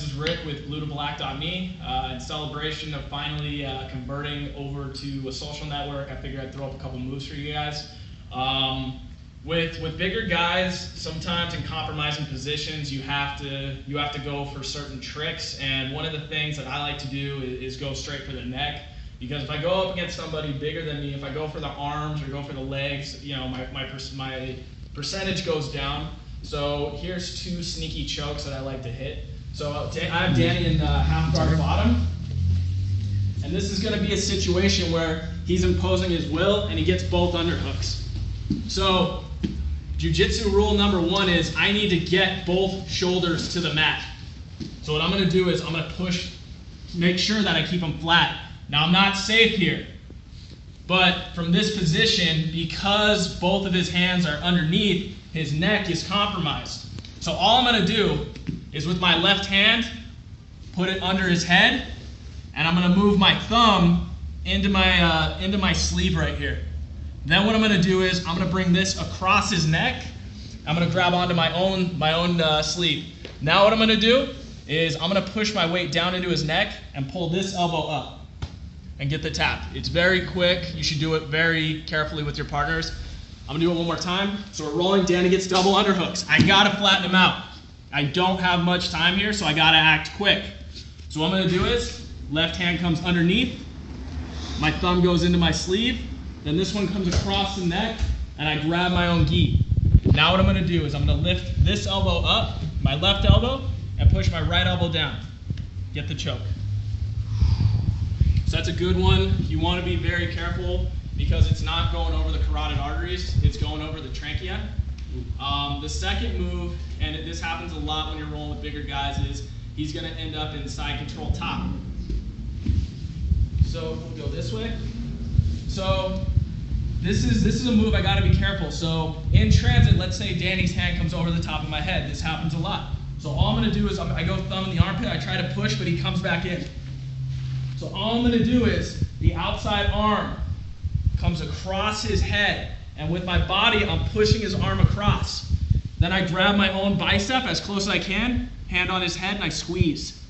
This is Rick with BlueToBlack.me. In celebration of finally converting over to a social network, I figured I'd throw up a couple moves for you guys. With bigger guys, sometimes in compromising positions, you have to go for certain tricks. And one of the things that I like to do is go straight for the neck. Because if I go up against somebody bigger than me, if I go for the arms or go for the legs, you know, my percentage goes down. So here's two sneaky chokes that I like to hit. So I have Danny in half guard bottom. And this is going to be a situation where he's imposing his will and he gets both underhooks. So Jiu-jitsu rule number one is I need to get both shoulders to the mat. So what I'm going to do is I'm going to push, make sure that I keep them flat. Now I'm not safe here, but from this position, because both of his hands are underneath, his neck is compromised. So all I'm going to do is with my left hand, put it under his head, and I'm going to move my thumb into my sleeve right here. Then what I'm going to do is I'm going to bring this across his neck. I'm going to grab onto my own sleeve. Now what I'm going to do is I'm going to push my weight down into his neck and pull this elbow up and get the tap. It's very quick. You should do it very carefully with your partners. I'm going to do it one more time. So we're rolling. Danny gets double underhooks. I got to flatten him out. I don't have much time here, so I got to act quick. So what I'm going to do is left hand comes underneath. My thumb goes into my sleeve. Then this one comes across the neck, and I grab my own gi. Now what I'm going to do is I'm going to lift this elbow up, my left elbow, and push my right elbow down. Get the choke. So that's a good one. You want to be very careful because it's not going over the carotid arteries, it's going over the trachea. The second move, and this happens a lot when you're rolling with bigger guys, is he's going to end up in side control top. So we'll go this way. So this is a move I got to be careful. So in transit, let's say Danny's hand comes over the top of my head. This happens a lot. So all I'm going to do is I go thumb in the armpit, I try to push, but he comes back in. So all I'm going to do is the outside arm comes across his head, and with my body, I'm pushing his arm across. Then I grab my own bicep as close as I can, hand on his head, and I squeeze.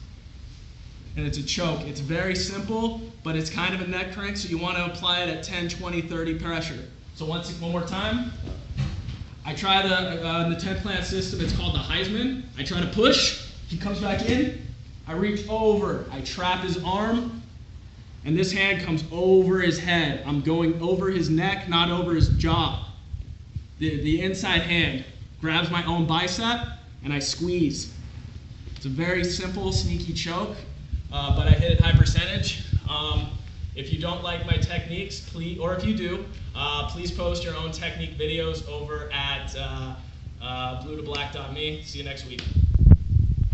And it's a choke. It's very simple, but it's kind of a neck crank, so you want to apply it at 10, 20, 30 pressure. So one more time. I try in the 10 plant system, it's called the Heisman. I try to push, he comes back in, I reach over, I trap his arm, and this hand comes over his head. I'm going over his neck, not over his jaw. The inside hand grabs my own bicep, and I squeeze. It's a very simple, sneaky choke, but I hit it high percentage. If you don't like my techniques, please, or if you do, please post your own technique videos over at BlueToBlack.me. See you next week.